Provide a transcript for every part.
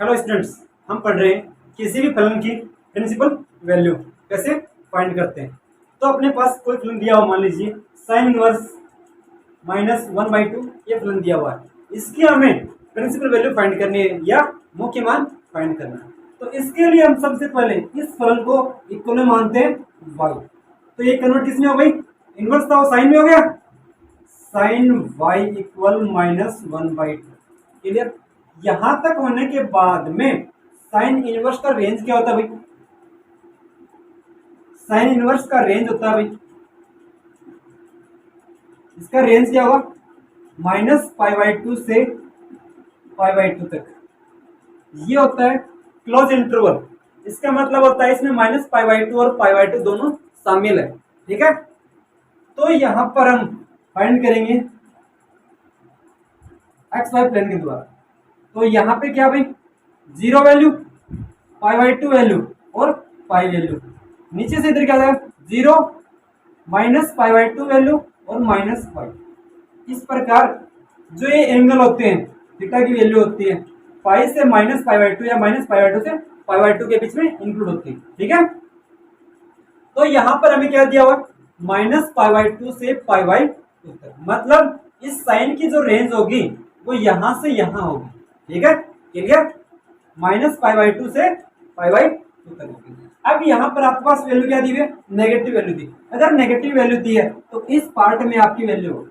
Hello students, हम पढ़ रहे हैं किसी भी फलन की प्रिंसिपल वैल्यू कैसे फाइंड करते हैं। तो अपने पास कोई फलन दिया हुआ, मान लीजिए साइन इनवर्स -1/2 ये फलन दिया हुआ है। इसकी हमें प्रिंसिपल वैल्यू फाइंड करनी है या मुख्य मान फाइंड करना है। तो इसके लिए हम सबसे पहले इस फलन को इक्वल में मानते हैं y। तो ये कन्वर्ट किसमें हो गई, इनवर्स था वो साइन में हो गया, साइन y इक्वल -1/2। क्लियर। यहां तक होने के बाद में साइन इनवर्स का रेंज क्या होता है भाई, साइन इनवर्स का रेंज होता है भाई, इसका रेंज क्या होगा -π/2 से π/2 तक। ये होता है क्लोज इंटरवल। इसका मतलब होता है इसमें -π/2 और π/2 दोनों शामिल है। ठीक है। तो यहां पर हम फाइंड करेंगे XY प्लेन के द्वारा। तो यहाँ पे क्या भाई, 0 वैल्यू, π/2 वैल्यू और पाई वैल्यू। नीचे से इधर क्या जाएगा 0 -π/2 वैल्यू और -π। इस प्रकार जो ये एंगल होते हैं थीटा की वैल्यू होती है पाई से -π/2 या -π/2 से π/2 के बीच में इंक्लूड होती है। ठीक है। तो यहाँ पर हमें क्या दिया हुआ -π/2 से π/2 तक, मतलब इस साइन की जो रेंज होगी वो यहां से यहां होगी। ठीक है, क्लियर। -π/2 से π/2 तक होगी। अब यहाँ पर आपके पास वैल्यू क्या दी है, नेगेटिव वैल्यू दी। अगर नेगेटिव वैल्यू दी है तो इस पार्ट में आपकी वैल्यू होगी।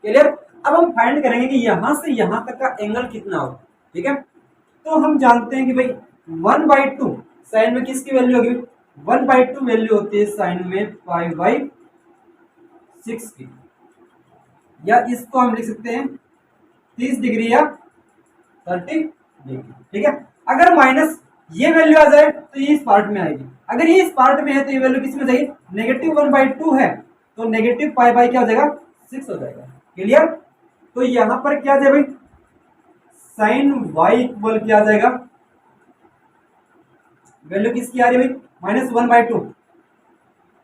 क्लियर। अब हम फाइंड करेंगे कि यहां से यहां तक का एंगल कितना होगा। ठीक है। तो हम जानते हैं कि भाई 1/2 साइन में किसकी वैल्यू होगी, 1/2 वैल्यू होती है साइन में π/6 की, या इसको हम लिख सकते हैं 30 डिग्री या 30 डिग्री। ठीक है। अगर माइनस ये वैल्यू आ जाए तो ये इस पार्ट में आएगी। अगर ये इस पार्ट में है तो ये वैल्यू किस में जाएगी, -1/2 है तो नेगेटिव π क्या हो जाएगा 6 हो जाएगा। क्लियर। तो यहां पर क्या जाए भाई, साइन y इक्वल क्या आ जाएगा, वैल्यू किसकी आ रही है भाई -1/2।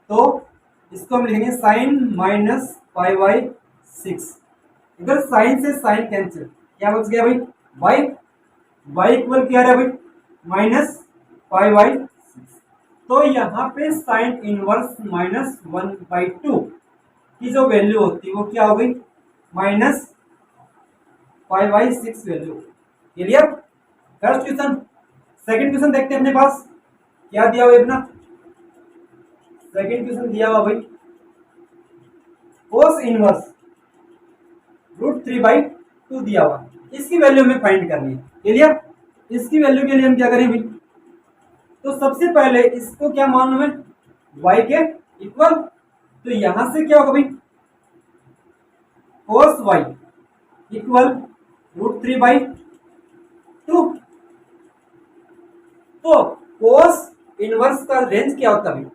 तो इसको हम लिखेंगे साइन -π/6। इधर साइन से साइन कैंसिल, क्या बच गया भाई y इक्वल क्या आ रहा है भाई -π/6। तो यहाँ पे साइन इनवर्स -1/2 की जो वैल्यू होती है वो क्या हो गई -π/6 value. Clear. First question. Second question देखते हैं अपने पास क्या दिया हुआ अपना। सेकंड क्वेश्चन दिया हुआ भाई कोस इनवर्स √3/2 दिया हुआ, इसकी वैल्यू हमें फाइंड करनी है। क्लियर। इसकी वैल्यू के लिए हम क्या करें भाई, तो सबसे पहले इसको क्या मालूम है y के इक्वल। तो यहां से क्या होगा भाई cos y इक्वल √3/2। तो cos इनवर्स का रेंज क्या होता है भाई,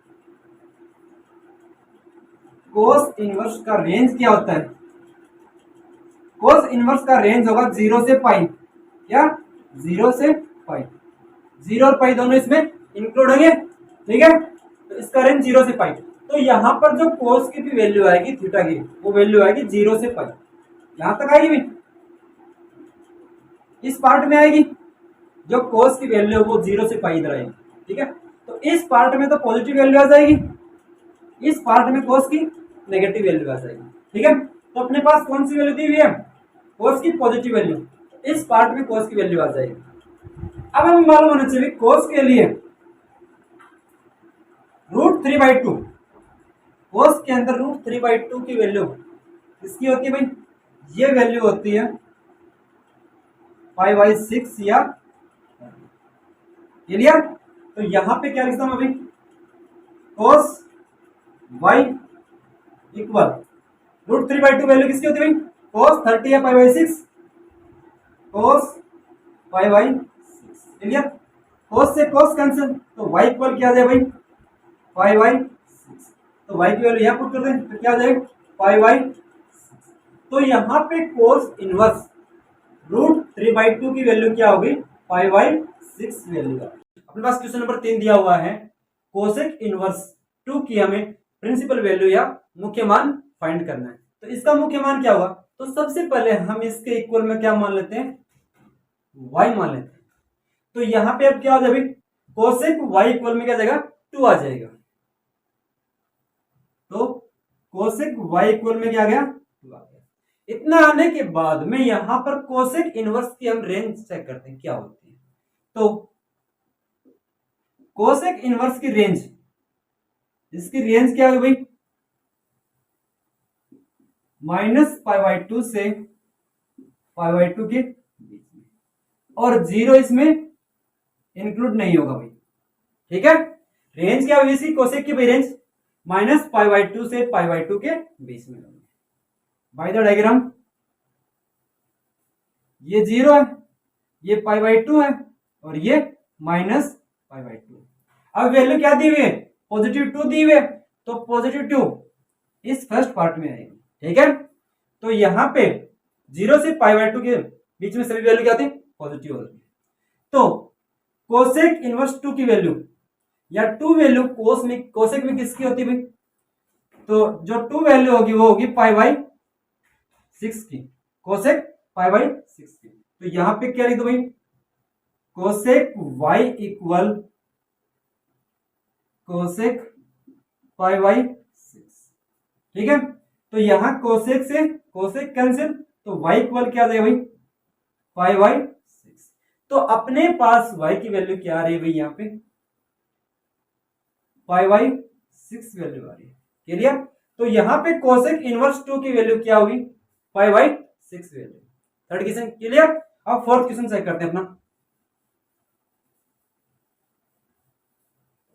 cos इनवर्स का रेंज क्या होता है, cos इनवर्स का रेंज होगा 0 से पाई या 0 से पाई। 0 और पाई दोनों इसमें इंक्लूड होंगे। ठीक है। तो इसका रेंज 0 से पाई। तो यहां पर जो cos की भी वैल्यू आएगी थीटा की, वो वैल्यू आएगी 0 से पाई। यहां तक आएगी भी, इस पार्ट में आएगी जो cos की वैल्यू वो 0 से पाई इधर आएगी। ठीक है। तो इस पार्ट में तो पॉजिटिव वैल्यू आ जाएगी, इस पार्ट में cos की नेगेटिव वैल्यू आ जाएगी। ठीक है। तो अपने पास कौन सी वैल्यू दी हुई है, cos की पॉजिटिव वैल्यू, इस पार्ट में cos की वैल्यू आ जाएगी। अब हमें मालूम होना चाहिए cos के लिए √3/2, cos के अंदर √3/2 की वैल्यू किसकी होती है भाई, ये वैल्यू होती है π/6 या। क्लियर। तो यहां पे क्या लिखता हूं अभी, cos y इक्वल √3/2 वैल्यू किसकी होती है भाई, cos 30 या π/6, cos π/6। क्लियर। cos से cos कैंसिल, तो y इक्वल क्या आ जाए भाई π/6। तो y की वैल्यू यहां पुट कर दें तो क्या आ जाएगा π/6। तो यहां पे cos इनवर्स √3/2 की वैल्यू क्या होगी π/6 वैल्यू। अपने पास क्वेश्चन नंबर 3 दिया हुआ है कोसेक इनवर्स 2 की हमें प्रिंसिपल वैल्यू या मुख्य मान फाइंड करना है। तो इसका मुख्य मान क्या होगा, तो सबसे पहले हम इसके इक्वल में क्या मान लेते हैं y मान लेते हैं। तो यहाँ पे अब क्या हो जाएगा, कोसेक वाई इक्वल में क्या आ जाएगा, 2 आ जाएगा। तो कोसेक वाई इक्वल में क्या आ गया, 2 आ गया। इतना आने के बाद में यहां पर कोसेक इनवर्स की हम रेंज चेक करते हैं क्या होती है। तो कोसेक इनवर्स की रेंज, इसकी रेंज क्या होगी भाई, -π/2 से π/2 के बीच में, और 0 इसमें इंक्लूड नहीं होगा भाई। ठीक है, रेंज क्या होगी इसकी कोसेक की भाई, रेंज -π/2 से π/2 के बीच में होगी। बाय द डायग्राम ये 0 है, ये π/2 है, और ये -π/2। अब वैल्यू क्या दी हुई है, +2 दी हुई है, तो +2 इस फर्स्ट पार्ट में आएगी। ठीक है, तो यहां पे 0 से π/2 के बीच में सभी वैल्यू क्या थी, पॉजिटिव होती है। तो कोसेक इनवर्स 2 की वैल्यू या 2 वैल्यू कोसेक में किसकी होती है भाई, तो जो 2 वैल्यू होगी वो होगी π/6 की, कोसेक π/6 की। तो यहां पे क्या लिख दो भाई, कोसेक y इक्वल कोसेक π/6। ठीक है, तो यहां कोसेक से कोसेक कैंसिल, तो y इक्वल क्या आ जाएगा भाई, π/6। तो अपने पास y की वैल्यू क्या आ रही है भाई, यहाँ पे π/6 वैल्यू आ रही है। क्लियर, तो यहां पे कोसेक इनवर्स 2 की वैल्यू क्या होगी, π/6 वैल्यू। Third question clear. अब फोर्थ क्वेश्चन चेक करते हैं अपना।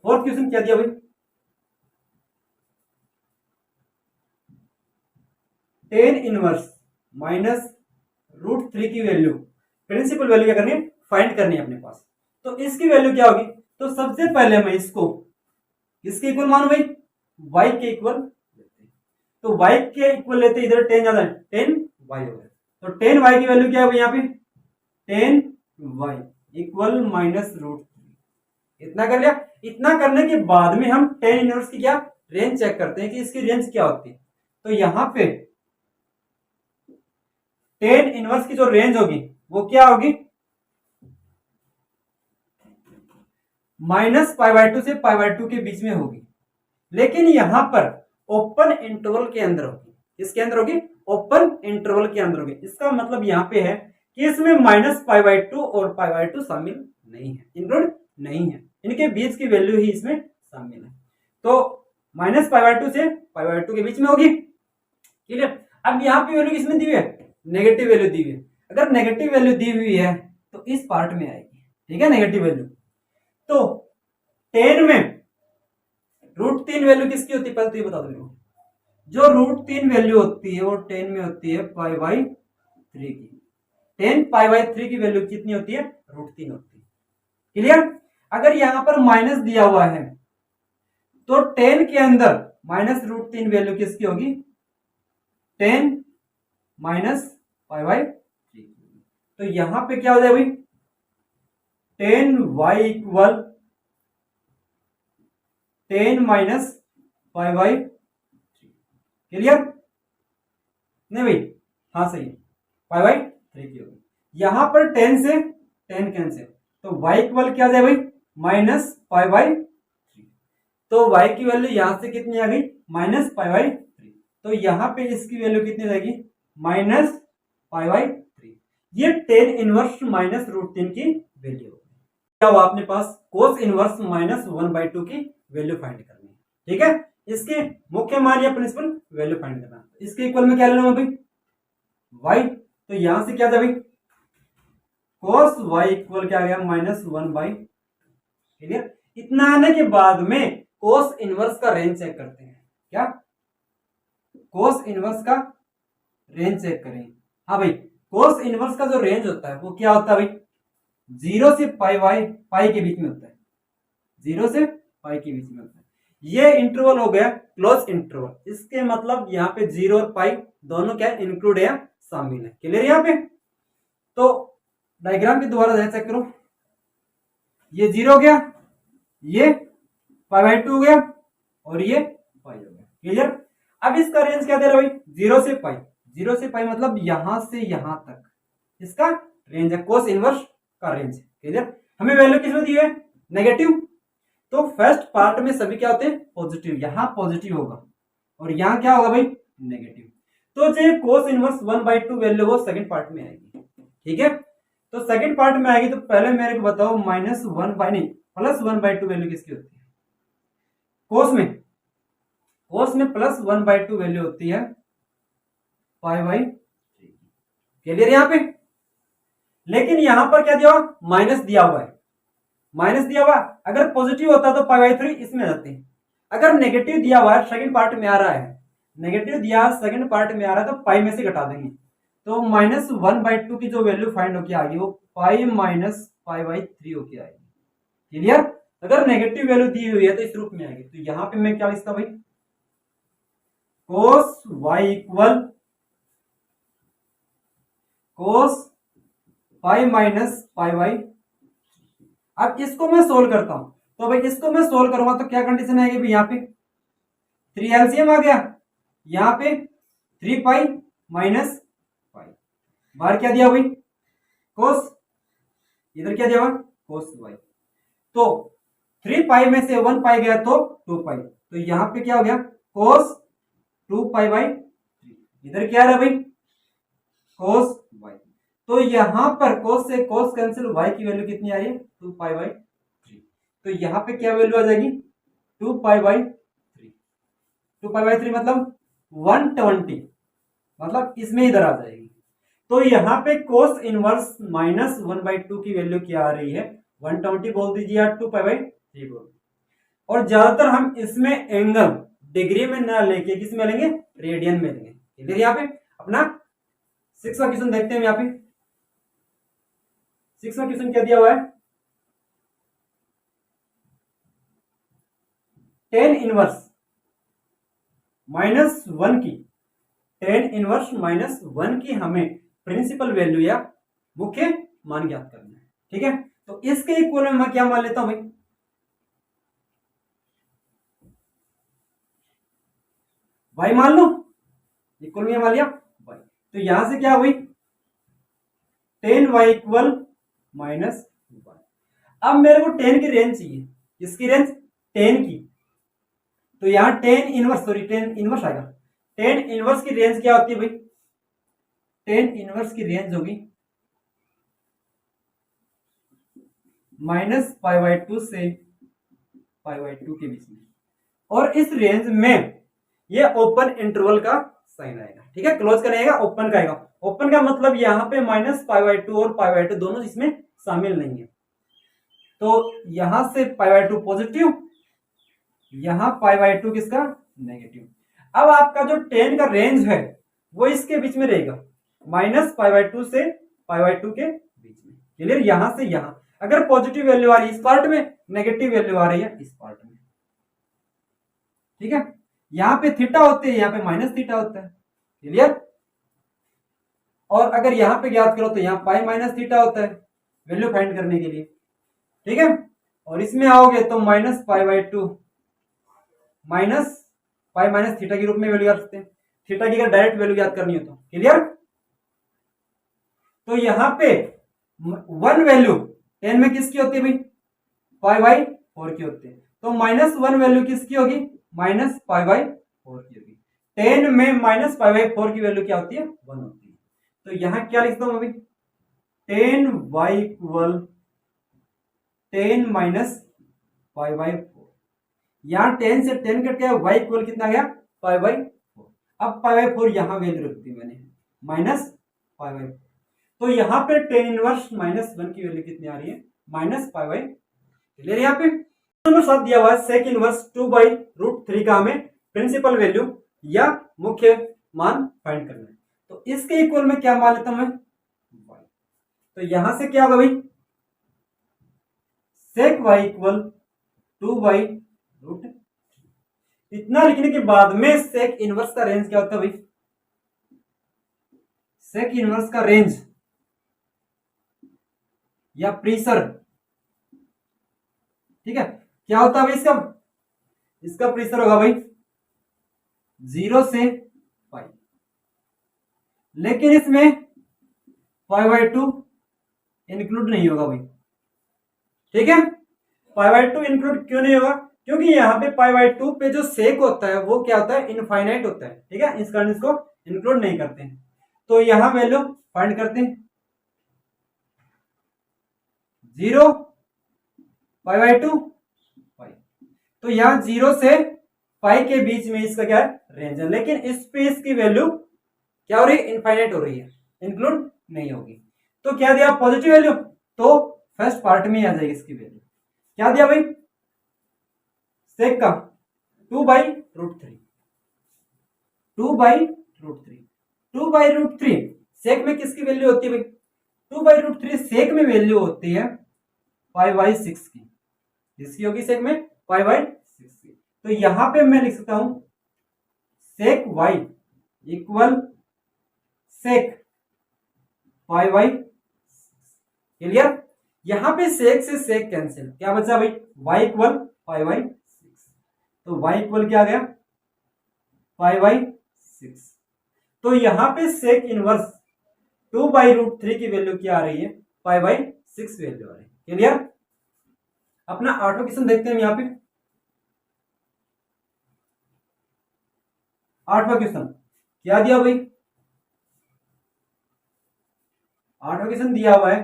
फोर्थ क्वेश्चन क्या दिया भाई, टेन इनवर्स -√3 की वैल्यू, प्रिंसिपल वैल्यू क्या करनी है, फाइंड करनी है अपने पास। तो इसकी वैल्यू क्या होगी, तो सबसे पहले मैं इसको किसके इक्वल मानू भाई, y के इक्वल। तो y के इक्वल लेते इधर 10 ज्यादा है, 10y हो गया। तो 10y की वैल्यू क्या होगी यहाँ पे, 10y इक्वल -√3। इतना कर लिया। इतना करने के बाद में हम 10 इनवर्स की क्या रेंज चेक करते हैं कि इसकी रेंज क्या होती है। तो यहां पे 10 इनवर्स की जो रेंज होगी वो क्या होगी, -π/2 से π/2 के बीच में होगी, लेकिन यहां पर ओपन इंटरवल के अंदर होगी। किसके अंदर होगी, ओपन इंटरवल के अंदर होगी। इसका मतलब यहां पे है कि इसमें -π/2 और π/2 शामिल नहीं है, इंक्लूड नहीं है, इनके बीच की वैल्यू ही इसमें शामिल है। तो -π/2 से π/2 के बीच में होगी। क्लियर। अब यहाँ पे वैल्यू किसमें दी हुई है, नेगेटिव वैल्यू दी हुई है। अगर नेगेटिव वैल्यू दी हुई है तो इस पार्ट में आएगी। ठीक है, नेगेटिव वैल्यू। तो 10 में √3 वैल्यू किसकी होती है, पहले तो ये बता दो मेरे को। जो √3 वैल्यू होती है वो 10 में होती है π/3 की। 10 π/3 की वैल्यू कितनी होती है, √3 होती है। क्लियर। अगर यहां पर माइनस दिया हुआ है तो 10 के अंदर -√3 वैल्यू किसकी होगी, 10 -π/3। तो यहां पे क्या हो जाएगा भाई, 10y इक्वल 10 -π/3। क्लियर नहीं भाई, हाँ सही है, π/3 की होगी। यहां पर 10 से 10 कैंसिल, तो y इक्वल क्या जाए भाई, -π/3। तो y की वैल्यू यहां से कितनी आ गई, -π/3। तो यहां पे इसकी वैल्यू कितनी रहेगी, -π/3। ये 10 इनवर्स -√3 की वैल्यू होगी। क्या हुआ अपने पास, कोस इनवर्स -1/2 की वैल्यू फाइंड करनी है। ठीक है, इसके मुख्य मान या प्रिंसिपल वैल्यू फाइंड करना। इसके इक्वल में क्या लेना है भाई, y। तो यहां से क्या था भाई, cos y इक्वल क्या आ गया, -1/2। क्लियर। इतना आने के बाद में कोस इनवर्स का रेंज चेक करते हैं। क्या, कोस इनवर्स का रेंज चेक करें। हाँ भाई, कोस इनवर्स का जो रेंज होता है वो क्या होता है भाई, 0 से पाई के बीच में होता है। 0 से पाई के बीच में होता है। ये इंटरवल हो गया क्लोज इंटरवल। इसके मतलब यहाँ पे 0 और पाई दोनों क्या इंक्लूड है, शामिल है। क्लियर यहाँ पे। तो डायग्राम के द्वारा चेक करो, ये 0 हो गया, ये π/2 हो गया, और ये पाई हो गया। क्लियर। अब इसका रेंज क्या दे रहा है भाई, 0 से पाई। 0 से पाई मतलब यहां से यहां तक इसका रेंज है, कोस इनवर्स का रेंज। क्लियर। हमें वैल्यू किसमें दी है, नेगेटिव। तो फर्स्ट पार्ट में सभी क्या होते हैं, पॉजिटिव, यहां पॉजिटिव होगा और यहां क्या होगा भाई, नेगेटिव। तो जो कोस इनवर्स 1/2 वैल्यू वो सेकंड पार्ट में आएगी। ठीक है, तो सेकंड पार्ट में आएगी तो पहले मेरे को बताओ +1/2 वैल्यू किसकी होती है, कोस में +1/2 वैल्यू होती है π/3। क्लियर यहां पे। लेकिन यहां पर क्या दिया हुआ, माइनस दिया हुआ है, माइनस दिया हुआ। अगर पॉजिटिव होता तो π/3 इसमें जाते हैं। अगर नेगेटिव दिया हुआ है, सेकंड पार्ट में आ रहा है, नेगेटिव दिया सेकंड पार्ट में आ रहा है, तो पाई में से घटा देंगे। तो -1/2 की जो वैल्यू फाइंड होके आएगी वो पाई माइनस π/3 होके आएगी। क्लियर। अगर नेगेटिव वैल्यू दी हुई है तो इस रूप में आएगी। तो यहां पे मैं क्या लिखता भाई, cos y equal cos pi minus π/। अब इसको मैं सोल्व करता हूं, तो भाई इसको मैं सोल्व करूंगा तो क्या कंडीशन आएगी भाई, यहाँ पे 3 एलसीएम आ गया, यहाँ पे 3 पाई माइनस पाई, बाहर क्या दिया भाई, कोस, इधर क्या दिया हुआ, कोस वाई। तो 3 पाई में से 1 पाई गया तो 2 पाई, तो यहां पे क्या हो गया, कोस 2 पाई/3। इधर क्या रहा भाई, कोस वाई। तो यहां पर कोस से कोस कैंसिल, वाई की वैल्यू कितनी आ रही है, 2 पाई/3। तो यहां पे क्या वैल्यू आ जाएगी, 2 पाई/3। 2 पाई/3 मतलब 120, मतलब इसमें इधर आ जाएगी। तो यहां पे कोस इनवर्स -1/2 की वैल्यू क्या आ रही है, 120 बोल दीजिए या 2 पाई/3 बोल। और ज्यादातर हम इसमें एंगल डिग्री में ना लेके किस में लेंगे, रेडियन में लेंगे। इधर यहाँ पे अपना 6वां क्वेश्चन देखते हैं। यहाँ पे 6वां क्वेश्चन क्या दिया हुआ है, tan इनवर्स -1 की, tan इनवर्स -1 की हमें प्रिंसिपल वैल्यू या मुख्य मान ज्ञात करना है। ठीक है, तो इसके इक्वल में मैं क्या मान लेता हूं भाई, y मान लो, इक्वल में मान लिया y। तो यहां से क्या हुई, tan y इक्वल -1। अब मेरे को tan की रेंज चाहिए, किसकी रेंज, tan की। तो यहां tan inverse, sorry tan inverse आएगा, tan इनवर्स की रेंज क्या होती है भाई, tan इनवर्स की रेंज होगी -π/2 से π/2 के बीच में। और इस रेंज में ये ओपन इंटरवल का साइन आएगा। ठीक है, क्लोज करेगा, ओपन का आएगा। ओपन का मतलब यहां पे -π/2 और π/2 दोनों इसमें शामिल नहीं है। तो यहां से π/2 पॉजिटिव, यहां π/2 किसका, नेगेटिव। अब आपका जो tan का रेंज है वो इसके बीच में रहेगा, -π/2 से π/2 के बीच में। क्लियर, यहां से यहां अगर पॉजिटिव वैल्यू आ रही है इस पार्ट में, नेगेटिव वैल्यू आ रही है इस पार्ट में। ठीक है, यहां पे थीटा होते हैं, यहाँ पे -θ होता है। क्लियर। और अगर यहां पे ज्ञात करो तो यहाँ पाई -θ होता है वैल्यू फाइंड करने के लिए। ठीक है, और इसमें आओगे तो -π/2 -π-θ के रूप में वैल्यू याद सकते हैं। थीटा की अगर डायरेक्ट वैल्यू याद करनी हो तो। क्लियर। तो यहां पे 1 वैल्यू tan में किसकी होती है भाई, π/4 की होती है। तो -1 वैल्यू किसकी होगी, -π/4 की होगी। tan में -π/4 की वैल्यू क्या होती है, 1 होती है। तो यहां क्या लिखता हूं अभी, tan y इक्वल tan -π/4। यहां tan से tan कट गया, y इक्वल कितना गया, π/4। अब π/4 यहां वैल्यू रख दी मैंने, -π/4। तो यहां पे tan इनवर्स -1 की वैल्यू कितनी आ रही है, -π/4। क्लियर। यहाँ पे नंबर 7 दिया हुआ है, sec इनवर्स 2/√3 का हमें प्रिंसिपल वैल्यू या मुख्य मान फाइंड करना है। तो इसके इक्वल में क्या मान लेता हूं मैं, y। तो यहां से क्या होगा भाई, sec y इक्वल 2/√3। इतना लिखने के बाद में sec इनवर्स का रेंज क्या होता है भाई, sec इनवर्स का रेंज या प्रेशर, ठीक है, क्या होता है भाई इसका, इसका प्रेशर होगा भाई 0 से पाई। लेकिन इसमें π/2 इंक्लूड नहीं होगा भाई। ठीक है। पाई बाई टू इंक्लूड क्यों नहीं होगा, क्योंकि यहाँ पे पाई बाई टू पे जो सेक होता है वो क्या होता है, इनफाइनाइट होता है, ठीक है, इस कारण इसको इंक्लूड नहीं करते हैं। तो यहाँ वैल्यू फाइंड करते हैं, 0 पाई बाई टू पाई। तो यहाँ 0 से पाई के बीच में इसका क्या है, रेंज है, लेकिन इस पे इसकी वैल्यू क्या हो रही है, इनफाइनाइट हो रही है, इंक्लूड नहीं होगी। तो क्या दिया, पॉजिटिव वैल्यू, तो फर्स्ट पार्ट में ही आ जाएगी इसकी वैल्यू। क्या दिया भाई, सेक का 2/√3, 2/√3, 2/√3 सेक में किसकी वैल्यू होती है भाई, 2/√3 सेक में वैल्यू होती है पाई/6 की, जिसकी होगी सेक में पाई/6 की। तो यहां पे मैं लिख सकता हूं सेक y इक्वल सेक पाई/6। क्लियर, यहां पे सेक से सेक कैंसिल, क्या बचा भाई, y इक्वल पाई/6। तो y इक्वल क्या आ गया, पाई/6। तो यहां पे सेक इनवर्स 2/√3 की वैल्यू क्या आ रही है, पाई/6 वैल्यू आ रही है। क्लियर, अपना 8वां क्वेश्चन देखते हैं यहां पे। 8वां क्वेश्चन क्या दिया भाई, 8वां क्वेश्चन दिया हुआ है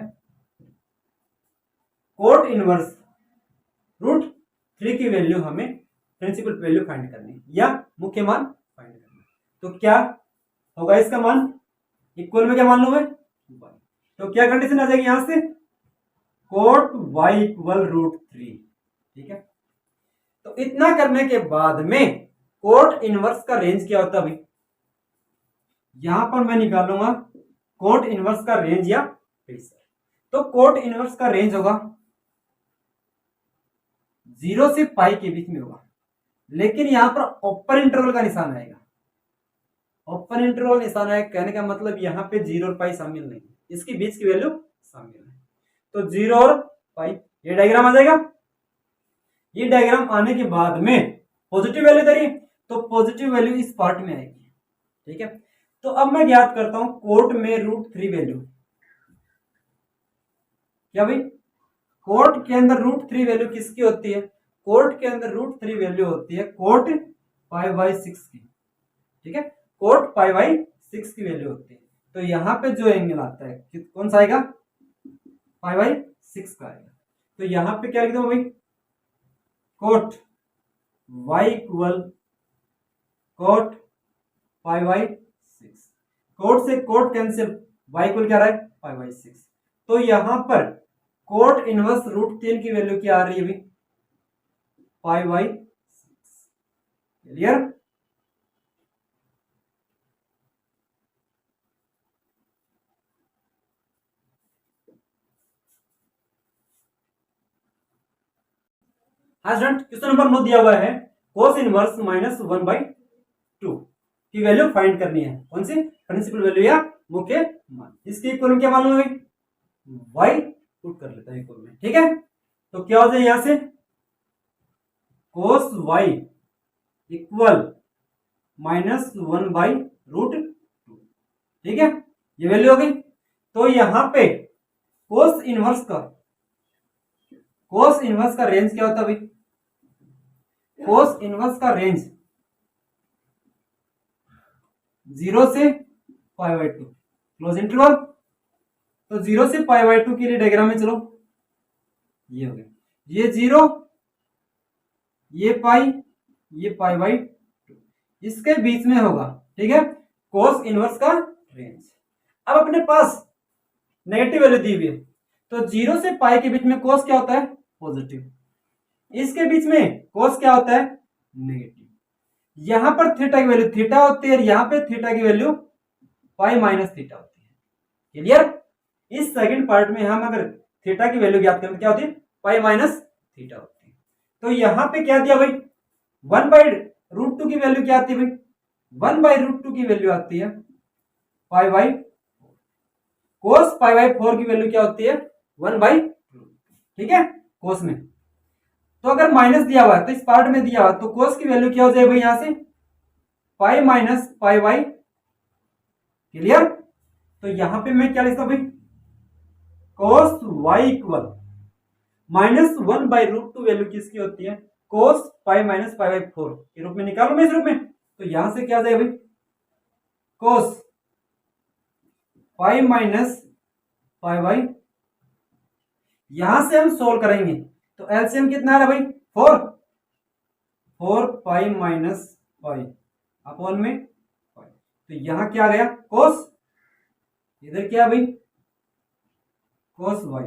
कोट इनवर्स √3 की वैल्यू हमें प्रिंसिपल वैल्यू फाइंड करनी है या मुख्य मान फाइंड करना है। तो क्या होगा इसका मान, इक्वल में क्या मान लूं मैं, y। तो क्या कंडीशन आ जाएगी यहां से, कोट y इक्वल √3, ठीक है। तो इतना करने के बाद में कोट इनवर्स का रेंज क्या होता है भाई, यहां पर मैं निकालूंगा कोट इनवर्स का रेंज या प्रेशर। तो कोट इनवर्स का रेंज होगा 0 से पाई के बीच में होगा, लेकिन यहां पर ओपन इंटरवल का निशान आएगा। ओपन इंटरवल निशान आएगा कहने का मतलब यहां पे 0 और पाई शामिल नहीं, इसके बीच की वैल्यू शामिल है। तो 0 और पाई, ये डायग्राम आ जाएगा। ये डायग्राम आने के बाद में पॉजिटिव वैल्यू दे रही है, तो पॉजिटिव वैल्यू इस पार्ट में आएगी, ठीक है। तो अब मैं ज्ञात करता हूं कोट में √3 वैल्यू, क्या भाई, कोट के अंदर √3 वैल्यू किसकी होती है, कोट के अंदर √3 वैल्यू होती है कोट पाई/6 की, ठीक है, कोट पाई/6 की वैल्यू होती है। तो यहां पे जो एंगल आता है कौन सा आएगा, पाई/6 का आएगा। तो यहां पे क्या लिख दो भाई, कोट y इक्वल कोट पाई/6, कोट से कोट कैंसिल, y इक्वल क्या रहा है, पाई/6। तो यहां पर कोट इनवर्स √3 की वैल्यू क्या आ रही है भाई, पाई/6। क्लियर, हाँ स्टूडेंट, क्वेश्चन नंबर 9 दिया हुआ है कोस इनवर्स -1/2 की वैल्यू फाइंड करनी है, कौन सी, प्रिंसिपल वैल्यू या मुख्य मान। इसकी इक्वल क्या मालूम है भाई, y पुट कर लेता है इक्वल में, ठीक है। तो क्या हो जाए यहां से, कोस y इक्वल -1/√2, ठीक है, ये वैल्यू हो गई। तो यहां पे कोस इनवर्स का रेंज क्या होता है भाई, कोस इनवर्स का रेंज 0 से पाई/2 क्लोज इंटरवल। तो 0 से पाई/2 के लिए डायग्राम में चलो, ये हो गया, ये 0, ये पाई, ये पाई/2, इसके बीच में होगा, ठीक है, कोस इनवर्स का रेंज। अब अपने पास नेगेटिव वैल्यू दी हुई है, तो 0 से पाई के बीच में कोस क्या होता है, पॉजिटिव, इसके बीच में कोस क्या होता है, नेगेटिव। यहां पर थीटा की वैल्यू थीटा होती है और यहां पे थीटा की वैल्यू पाई-थीटा होती है। क्लियर, इस सेकंड पार्ट में हम अगर थीटा की वैल्यू ज्ञात करें तो क्या होती है, पाई-थीटा होती है। तो यहां पे क्या दिया भाई, 1/√2 की वैल्यू क्या आती है भाई, 1/√2 की वैल्यू आती है पाई/4, कोस पाई/4 की वैल्यू क्या होती है, 1/2, ठीक है, कोस में। तो अगर माइनस दिया हुआ है तो इस पार्ट में दिया हुआ तो कोस की वैल्यू क्या हो जाए भाई, यहां से पाई माइनस पाई/, क्लियर। तो यहां पे मैं क्या लिखता हूं भाई, कोस y इक्वल -1/√2 वैल्यू किसकी होती है? cos pi minus pi by 4 के रूप में निकालो मैं इस रूप में। तो यहां से क्या आ जाएगा भाई? cos pi minus pi by, यहां से हम सोल्व करेंगे तो एलसीएम कितना आ रहा है भाई? 4 पाई माइनस पाई अपॉन में पाई। तो यहां क्या आ गया? cos, इधर क्या भाई? cos y।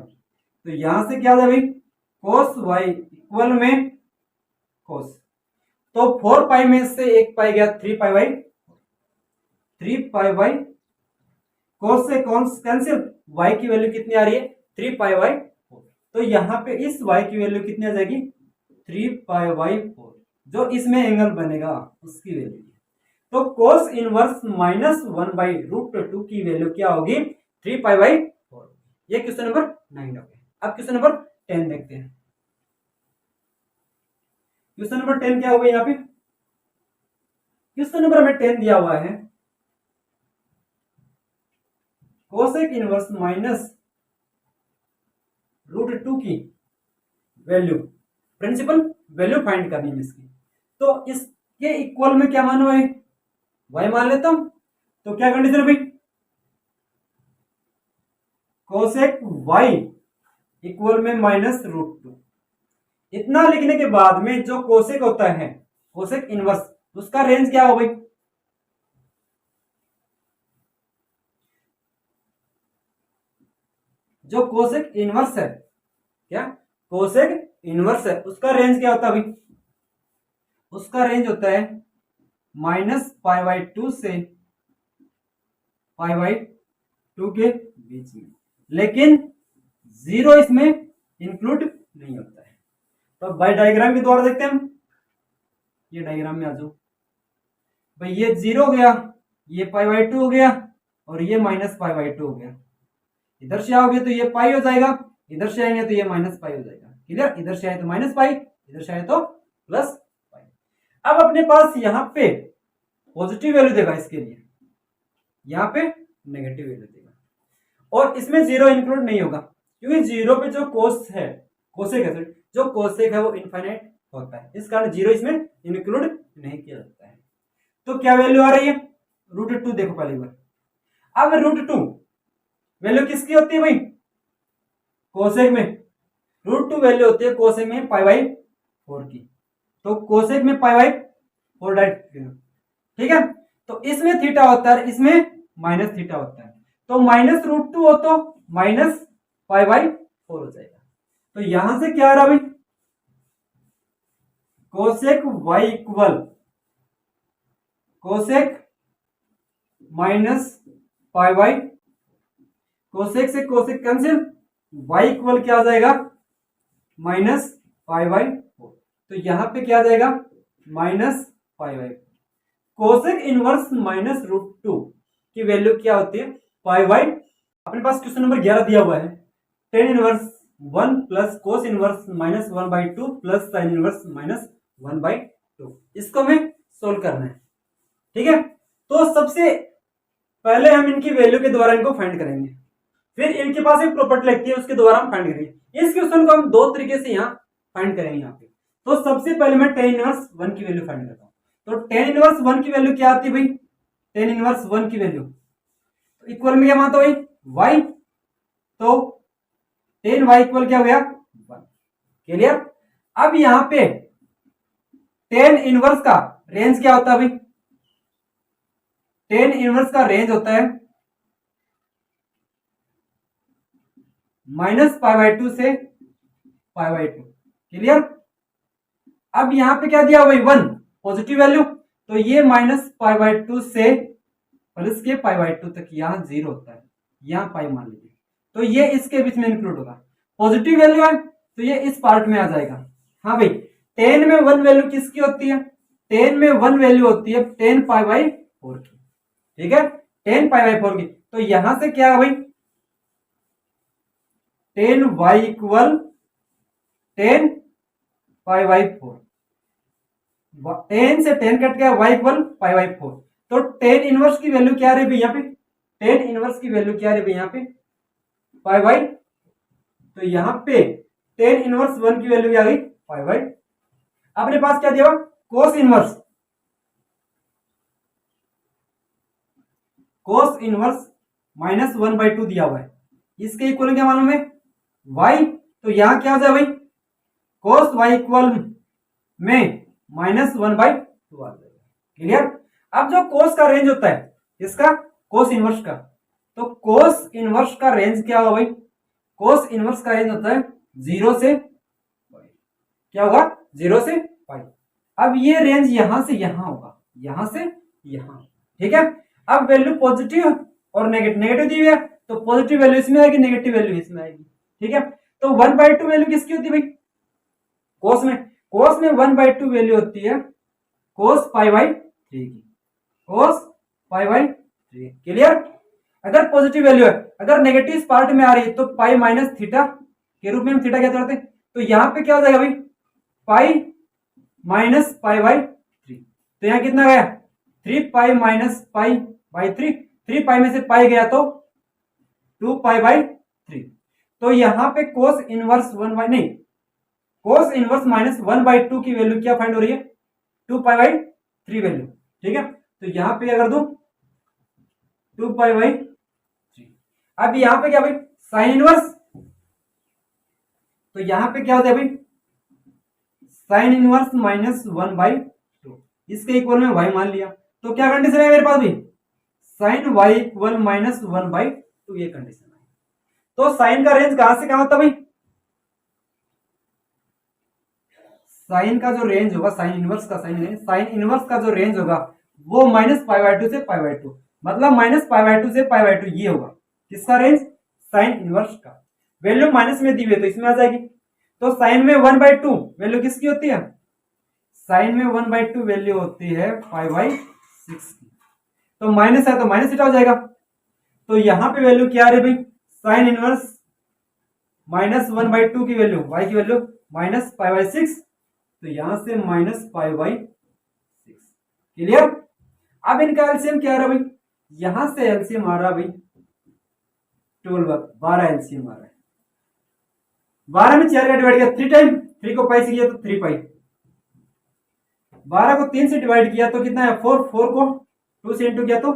तो यहां से क्या आ भाई? cos y इक्वल में cos। तो 4 पाई में से एक पाई गया, 3 pi by 3 pi by cos से cos कैंसिल, y की वैल्यू कितनी आ रही है? 3 पाई बाई 4। तो यहां पे इस y की वैल्यू कितनी आ जाएगी? 3 पाई बाई 4, जो इसमें एंगल बनेगा उसकी वैल्यू। तो cos इनवर्स -1/√2 की वैल्यू क्या होगी? 3 पाई बाई 4। ये क्वेश्चन नंबर 9 हो गया। अब क्वेश्चन नंबर 10 देखते हैं। क्वेश्चन नंबर 10 क्या होगा यहाँ पे? क्वेश्चन नंबर हमें 10 दिया हुआ है, कोसेक इनवर्स -√2 की वैल्यू, प्रिंसिपल वैल्यू फाइंड करनी है इसकी। तो इसके इक्वल में क्या मानो है? y मान लेता हूं। तो क्या कंडीशन है भाई? कोसेक y इक्वल में -√2। इतना लिखने के बाद में जो कोसेक होता है, कोसेक इनवर्स, उसका रेंज क्या हो भाई? जो कोसेक इनवर्स है, क्या कोसेक इनवर्स है, उसका रेंज क्या होता है भाई? उसका रेंज होता है -π/2 से π/2 के बीच में, लेकिन 0 इसमें इंक्लूड नहीं होता है। तो बाय डायग्राम के द्वारा देखते हैं हम। ये डायग्राम में आ जाओ भाई, ये 0 हो गया, ये π/2 हो गया, और ये -π/2 हो गया। इधर से आओगे तो ये पाई हो जाएगा, इधर से आएंगे तो ये -π हो जाएगा। क्लियर? इधर से आए तो -π, इधर से आए तो +π। अब अपने पास यहाँ पे पॉजिटिव वैल्यू देगा इसके लिए, यहाँ पे नेगेटिव वैल्यू देगा, और इसमें 0 इंक्लूड नहीं होगा, क्योंकि 0 पे जो कोस है, कोसेक है, जो कोसेक है वो इनफाइनाइट होता है, इस कारण 0 इसमें इंक्लूड नहीं किया जाता है। तो क्या वैल्यू आ रही है? √2 देखो पहली बार। अब √2 वैल्यू किसकी होती है भाई? कोसेक में √2 वैल्यू होती है कोसेक में π/4 की। तो कोसेक में π/4 डायरेक्ट, ठीक है। तो इसमें थीटा होता है, इसमें माइनस थीटा होता है। तो -√2 हो तो -π/4 हो जाएगा। तो यहां से क्या आ रहा भाई? Cosec y equal cosec -π/, cosec से कोसेक कैंसिल, y इक्वल क्या आ जाएगा? -π/4। तो यहां पे क्या आ जाएगा? -π/4। कोसेक इनवर्स -√2 की वैल्यू क्या होती है? π/, अपने पास क्वेश्चन नंबर 11 दिया हुआ है, tan inverse 1 plus cos inverse -1/2 plus sine inverse -1/2। इसको हमें सोल्व करना है, ठीक है। तो सबसे पहले हम इनकी वैल्यू के द्वारा इनको फाइंड करेंगे, फिर इनके पास एक प्रॉपर्टी लगती है, उसके द्वारा हम फाइंड करेंगे। इस क्वेश्चन को हम दो तरीके से यहाँ फाइंड करेंगे यहाँ पे। तो सबसे पहले मैं tan इनवर्स 1 की वैल्यू फाइंड करता हूँ। तो tan इनवर्स 1 की वैल्यू क्या आती है भाई? tan इनवर्स 1 की वैल्यू तो इक्वल में क्या मानता भाई? y। तो tan y इक्वल क्या हो गया? 1। क्लियर? अब यहाँ पे tan इनवर्स का रेंज क्या होता है भाई? tan इनवर्स का रेंज होता है -π/2 से π/2। क्लियर? अब यहां पे क्या दिया भाई? 1 पॉजिटिव वैल्यू, तो ये -π/2 से प्लस के π/2 तक यहाँ 0 होता है, यहाँ पाई मान लीजिए। तो ये इसके बीच में इंक्लूड होगा। पॉजिटिव वैल्यू है तो ये इस पार्ट में आ जाएगा। हाँ भाई, tan में 1 वैल्यू किसकी होती है? tan में 1 वैल्यू होती है tan π/4 की, ठीक है, tan π/4 की। तो यहां से क्या है भाई? tan y equal tan π/4, tan से tan कट गया, y इक्वल π/4। तो tan इनवर्स की वैल्यू क्या आ रही है यहाँ पे? tan इनवर्स की वैल्यू क्या आ रही है यहाँ पे? π/, तो यहाँ पे टेन इनवर्स 1 की वैल्यू क्या आ गई पाई बाई। अपने पास क्या दिया कोस इनवर्स, कोस इनवर्स -1/2 दिया हुआ है, इसके इक्वल क्या मालूम है y, तो यहां क्या हो जाए भाई कोस y इक्वल में -1/2 आ जाएगा। क्लियर। अब जो कोस का रेंज होता है इसका कोस इनवर्स का, तो कोस इनवर्स का रेंज क्या होगा भाई, कोस इनवर्स का रेंज होता है 0 से क्या होगा 0 से पाई। अब ये रेंज यहां से यहां होगा, यहां से यहां, ठीक है। अब वैल्यू पॉजिटिव और नेगेटिव दी हुई है, तो पॉजिटिव वैल्यू इसमें आएगी, नेगेटिव वैल्यू इसमें आएगी, ठीक है। तो 1/2 वैल्यू किसकी होती है भाई कोस में, कोस में 1/2 वैल्यू होती है कोस पाई बाई 3 की, कोस पाई बाई 3। क्लियर। अगर पॉजिटिव वैल्यू है, अगर नेगेटिव पार्ट में आ रही है तो पाई माइनस थीटा के रूप में हम थीटा क्या करते हैं, तो यहां पे क्या हो जाएगा भाई पाई माइनस पाई बाई 3, तो यहां कितना गया 3 पाई माइनस पाई बाई 3, 3 पाई में से पाई गया तो 2 पाई बाई 3, तो यहां पे कोस इनवर्स 1 बाई नहीं कोस इनवर्स -1/2 की वैल्यू क्या फाइंड हो रही है 2 पाई बाई 3 वैल्यू, ठीक है। तो यहां पे क्या कर दो 2 पाई बाई 3। अब यहां पे क्या भाई साइन इनवर्स, तो यहां पे क्या होता है भाई साइन इनवर्स -1/2, इसके इक्वल में y मान लिया, तो क्या कंडीशन है मेरे पास भी साइन y इक्वल -1/2, ये कंडीशन है। तो साइन का रेंज कहां से कहां होता भाई, साइन का जो रेंज होगा साइन इनवर्स का जो रेंज होगा वो -π/2 से π/2, मतलब -π/2 से π/2 ये होगा किसका रेंज साइन इनवर्स का। वैल्यू माइनस में दी हुई है तो इसमें आ जाएगी, तो साइन में 1/2 वैल्यू किसकी होती है, साइन में 1/2 वैल्यू होती है π/6 की, तो माइनस है तो माइनस थीटा हो जाएगा। तो यहां पे वैल्यू क्या आ रही है भाई साइन इनवर्स -1/2 की वैल्यू y की वैल्यू -π/6, तो यहां से -π/6। क्लियर। अब इनका एलसीएम क्या आ रहा है भाई, यहां से एलसीएम आ रहा भाई 12 एलसीएम आ रहा है, 12 में 4 का डिवाइड किया 3 टाइम, 3 को पाई से किया तो 3 पाई, 12 को 3 से डिवाइड किया तो कितना है 4, 4 को 2 से इंटू किया तो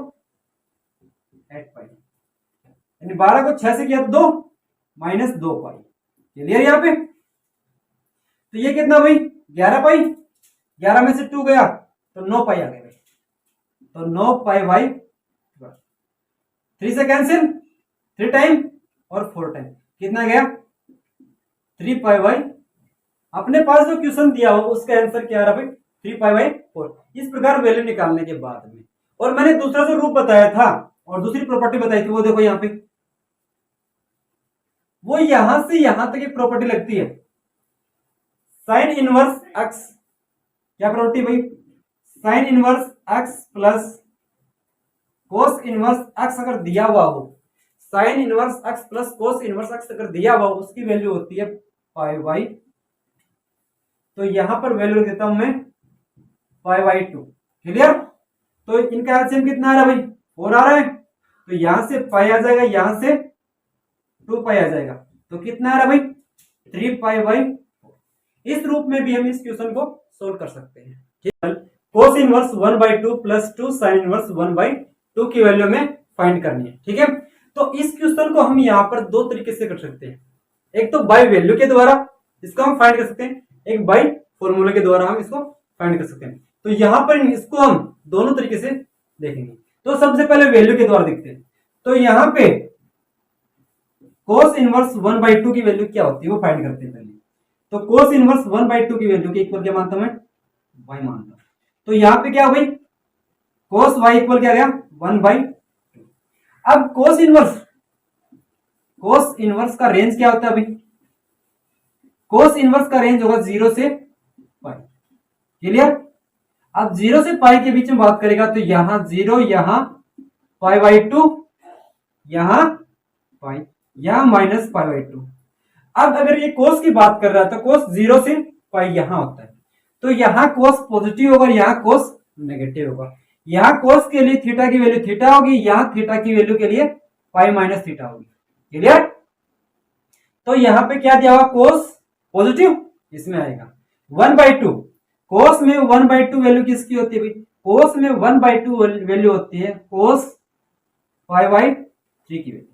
8 पाई, यानी 12 को 6 से किया तो 2 -2 पाई। क्लियर यहां पे। तो ये कितना भाई 11 पाई, 11 में से 2 गया तो 9 पाई आ गया भाई, तो 9 पाई बाई 3 से कैंसिल 3 टाइम और 4 टाइम कितना गया 3 पाई बाई। अपने पास जो क्वेश्चन दिया हो उसका आंसर क्या आ रहा भाई 3 पाई बाई 4। इस प्रकार वैल्यू निकालने के बाद में, और मैंने दूसरा जो रूप बताया था और दूसरी प्रॉपर्टी बताई थी वो देखो यहां पे, वो यहां से यहां तक एक प्रॉपर्टी लगती है साइन इनवर्स एक्स, क्या प्रॉपर्टी भाई sine inverse x plus cos inverse x अगर दिया हुआ हो, sine inverse x plus cos inverse x अगर दिया हुआ हो उसकी वैल्यू होती है पाई बाई, तो यहां पर वैल्यू देता हूं मैं π/2। क्लियर। तो इनका एलसीएम कितना आ रहा है भाई 4 आ रहा है, तो यहां से पाई आ जाएगा, यहां से 2 पाई आ जाएगा, तो कितना आ रहा है भाई 3 π/4। इस रूप में भी हम इस क्वेश्चन को सोल्व कर सकते हैं। ठीक है। Cos inverse 1/2 plus 2 sine inverse 1/2 की वैल्यू में फाइंड करनी है। ठीक है। तो इस क्वेश्चन को हम यहाँ पर दो तरीके से कर सकते हैं, एक तो बाय वैल्यू के द्वारा इसको हम फाइंड कर सकते हैं, एक बाय फॉर्मूला के द्वारा हम इसको फाइंड कर सकते हैं। तो यहां पर इसको हम दोनों तरीके से देखेंगे। तो सबसे पहले वैल्यू के द्वारा देखते हैं। तो यहाँ पे कोस इनवर्स 1/2 की वैल्यू क्या होती है वो फाइंड करते हैं पहले। तो कोस इनवर्स 1/2 की वैल्यू के इक्वल क्या मानता हूं मैं y मानता हूं। तो यहाँ पे क्या हुई कोस y इक्वल क्या गया 1/2। अब कोस इनवर्स का रेंज क्या होता है अभी, कोस इनवर्स का रेंज होगा 0 से पाई। क्लियर। अब 0 से पाई के बीच में बात करेगा तो यहां 0, यहां π/2, यहां पाई, यहां -π/2। अब अगर ये कोस की बात कर रहा है तो कोस 0 से पाई यहां होता है, तो यहां कोस पॉजिटिव होगा, यहां कोस नेगेटिव होगा। यहां कोस के लिए थीटा की वैल्यू थीटा होगी, यहां थीटा की वैल्यू के लिए पाई माइनस थीटा होगी। क्लियर। तो यहां पे क्या दिया हुआ कोस पॉजिटिव इसमें आएगा 1/2। कोस में 1/2 वैल्यू किसकी होती है भाई? कोस में 1/2 वैल्यू होती है कोस π/3 की वैल्यू।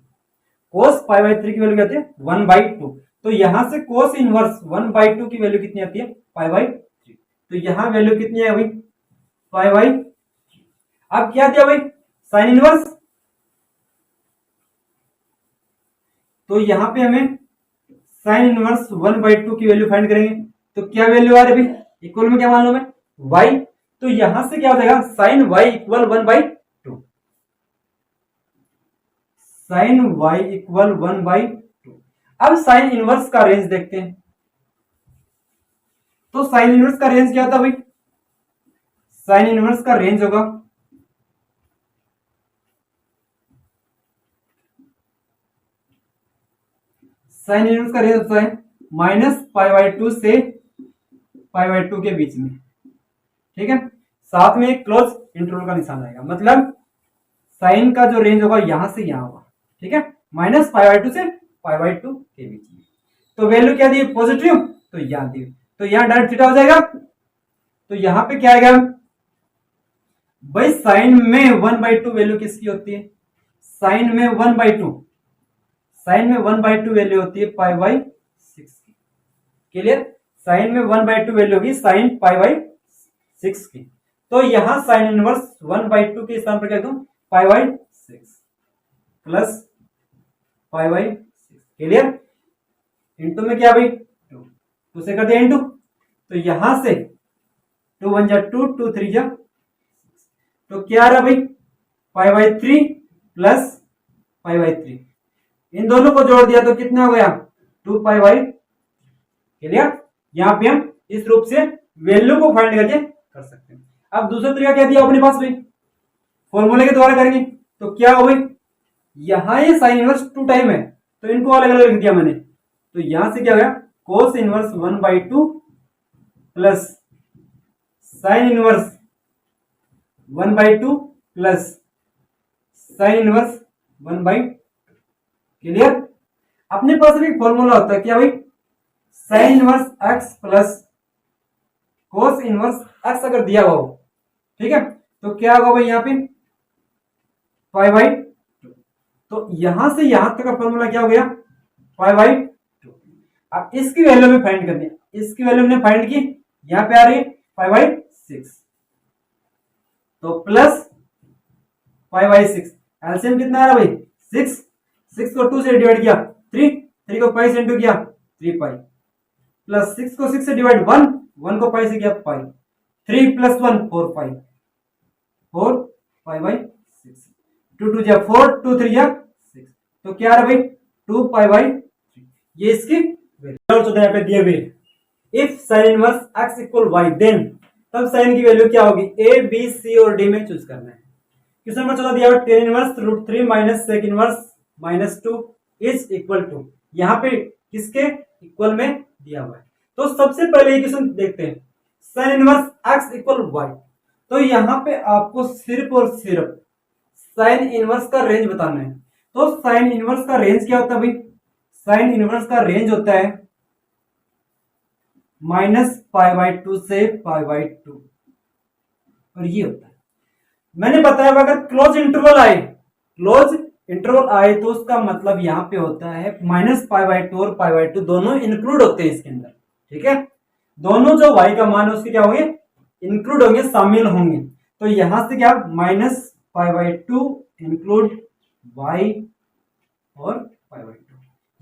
कोस π/3 की वैल्यू क्या होती है? 1/2। तो यहां से कोस इनवर्स 1/2 की वैल्यू कितनी आती है? π/3। तो यहां वैल्यू कितनी है भाई? π/3। अब क्या दिया भाई? Sine inverse. तो यहां पे हमें साइन इनवर्स 1/2 की वैल्यू फाइंड करेंगे। तो क्या वैल्यू आ रही है भाई? इक्वल में क्या मान लो मैं? y। तो यहां से क्या हो जाएगा? Sine y equal 1/2। Sine y equal 1/2। अब साइन इनवर्स का रेंज देखते हैं। तो साइन इनवर्स का रेंज क्या होता है भाई? साइन इनवर्स का रेंज होगा साइन इनवर्स का रेंज होता है -π/2 से π/2 के बीच में। ठीक है, साथ में एक क्लोज इंटरवल का निशान आएगा, मतलब साइन का जो रेंज होगा यहां से यहां होगा। ठीक है, -π/2 से π/2 के बीच में। तो वैल्यू क्या दी? पॉजिटिव। तो यहां दी, तो यहां डायरेक्ट थीटा हो जाएगा। तो यहां पे क्या आएगा भाई? साइन में 1/2 वैल्यू किसकी होती है? साइन में 1/2 वैल्यू होती है π/6 की। क्लियर? साइन में 1/2 वैल्यू होगी साइन π/6 की। तो यहां साइन इनवर्स 1/2 के स्थान पर क्या दूं? π/6 प्लस π/6। क्लियर? इंटू में क्या भाई? 2 से करते हैं इंटू। तो यहां से 2 1 जा 2, 2 3 जा 6। तो क्या आ रहा भाई? π/3 प्लस π/3। इन दोनों को जोड़ दिया तो कितना हो गया? 2π/। क्लियर? यहां पे हम इस रूप से वैल्यू को फाइंड करके कर सकते हैं। अब दूसरा तरीका क्या दिया अपने पास भाई? फॉर्मूले के द्वारा करेंगे। तो क्या हो भाई? यहां ये साइन इनवर्स 2 टाइम है, तो इनको अलग अलग लिख दिया मैंने। तो यहां से क्या हो गया? Cos inverse 1/2 plus sine inverse 1/2 plus sine inverse 1/2। Clear? अपने पास एक फॉर्मूला होता है क्या भाई? Sign inverse x plus cos inverse x अगर दिया हुआ हो, ठीक है, तो क्या होगा भाई? यहाँ पे π/2। तो यहां से यहां तक का फॉर्मूला क्या हो गया? π/2। अब इसकी वैल्यू में फाइंड करनी है। इसकी वैल्यू हमने फाइंड की, यहां पे आ रही है π/6। तो प्लस π/6। एलसीएम कितना आ रहा भाई? 6। 6 को 2 से डिवाइड किया 3 को पाई से इंटू किया 3π प्लस 6 को 6 से डिवाइड 1 को पाई से किया पाई। 3 प्लस 1 4π 4π/6। 2 2 जा 4, 2 3 जा 6। तो क्या आ रहा भाई? 2π/3। ये इसकी वैल्यू यहाँ पे दिए हुए। If sine inverse x equal y then तब साइन की वैल्यू क्या होगी? a b c और d में चूज करना है। क्वेश्चन नंबर 14 दिया हुआ tan inverse √3 minus sec inverse -2 is equal to, यहां पे किसके इक्वल में दिया हुआ है। तो सबसे पहले क्वेश्चन देखते हैं, sign inverse x equal y। तो यहां पे आपको सिर्फ और सिर्फ साइन इनवर्स का रेंज बताना है। तो साइन इनवर्स का रेंज क्या होता है भाई? साइन इनवर्स का रेंज होता है -π/2 से π/2, और ये होता है, मैंने बताया अगर क्लोज इंटरवल आए तो उसका मतलब यहां पे होता है -π/2 और π/2 दोनों इंक्लूड होते हैं इसके अंदर। ठीक है, दोनों जो y का मान है उसके क्या होंगे? इंक्लूड होंगे, शामिल होंगे। तो यहां से क्या -π/2 इंक्लूड y और π/2,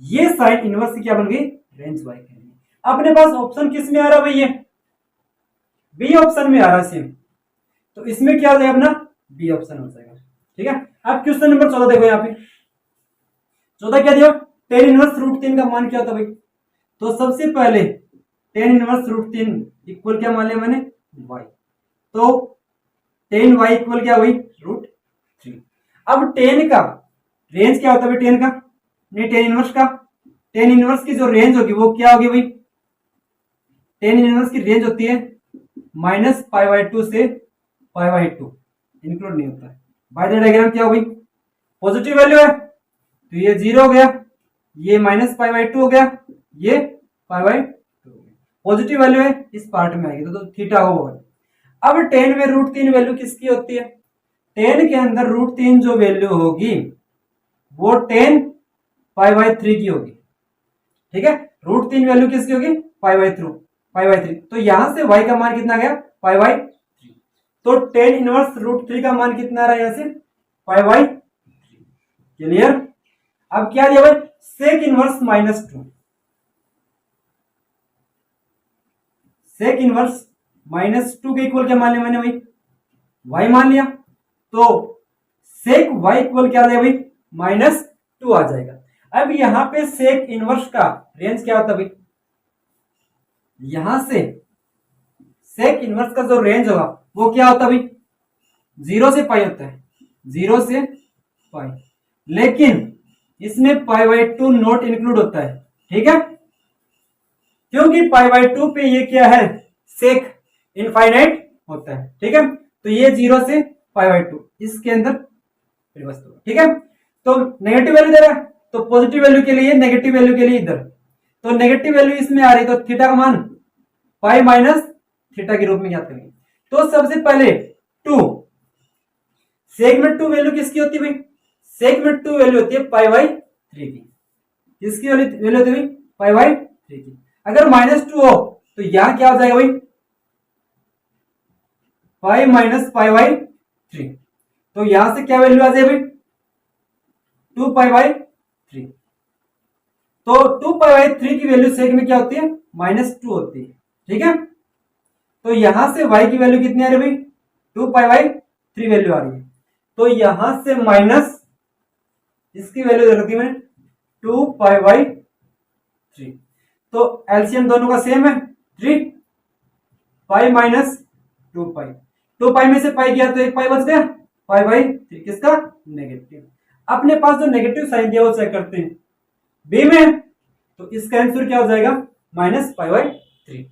ये साइन इनवर्स की क्या बन गई? रेंज y के लिए। अपने पास ऑप्शन किस में आ रहा भैया? बी ऑप्शन में आ रहा सेम, तो इसमें क्या हो जाएगा अपना? बी ऑप्शन हो जाएगा। ठीक है, अब क्वेश्चन नंबर 14 देखो, यहाँ पे 14 क्या दिया? tan इनवर्स √3 का मान क्या होता है भाई? तो सबसे पहले tan इनवर्स √3 इक्वल क्या मान लिया मैंने? y। तो tan y इक्वल क्या हुई? √3। अब tan का रेंज क्या होता है भाई? tan का नहीं, tan इनवर्स का, tan इनवर्स की जो रेंज होगी वो क्या होगी भाई? tan इनवर्स की रेंज होती है -π/2 से π/2, इंक्लूड नहीं होता है। बाय द डायग्राम क्या होगी? पॉजिटिव वैल्यू है तो ये 0 हो गया, ये -π/2 हो गया, ये π/2 पॉजिटिव वैल्यू है इस पार्ट में आएगी तो थीटा होगा। अब टेन में √3 वैल्यू किसकी होती है? टेन के अंदर √3 जो वैल्यू होगी वो 10π/3 की होगी। ठीक है, √3 वैल्यू किसकी होगी? π/3। तो यहां से y का मान कितना गया? π/3। तो टेन इनवर्स √3 का मान कितना आ रहा है यहां से? π/3। क्लियर? अब क्या दिया भाई? Sec inverse -2। सेक इनवर्स -2 के इक्वल क्या मान लिया मैंने भाई? y मान लिया। तो सेक y इक्वल क्या आ जाएगा भाई? -2 आ जाएगा। अब यहां पे सेक इनवर्स का रेंज क्या होता है भाई? यहां से सेक इनवर्स का जो रेंज होगा वो क्या होता है भाई? 0 से पाई होता है, 0 से पाई। लेकिन इसमें π/2 नोट इंक्लूड होता है। ठीक है, क्योंकि π/2 पे ये क्या है? सेक इनफाइनाइट होता है। ठीक है, तो ये 0 से π/2 इसके अंदर रिवर्स होगा। ठीक है, तो नेगेटिव वैल्यू दे रहा है तो पॉजिटिव वैल्यू के लिए, नेगेटिव वैल्यू के लिए इधर, तो नेगेटिव वैल्यू इसमें आ रही तो थीटा का मान पाई माइनस थीटा के रूप में ज्ञात करेंगे। तो सबसे पहले 2 सेक में 2 वैल्यू किसकी होती है भाई? सेक में 2 वैल्यू होती है π/3 की। किसकी वैल्यू होती है भाई? π/3 की। अगर -2 हो तो यहां क्या हो जाएगा भाई? π-π/3। तो यहां से क्या वैल्यू आ जाएगी भाई? 2π/3। तो 2π/3 की वैल्यू सेक में क्या होती है? -2 होती है। ठीक है, तो यहां से y की वैल्यू कितनी आ रही है भाई? 2π/3 वैल्यू आ रही है। तो यहां से माइनस इसकी वैल्यू रखती है 2π/3। तो एलसीएम दोनों का सेम है 3 पाई माइनस 2π। 2π में से पाई गया तो एक पाई बच गया, π/3 किसका? नेगेटिव। अपने पास जो नेगेटिव साइन दिया वो चेक करते हैं। बी में तो इसका आंसर क्या हो जाएगा? -π/3।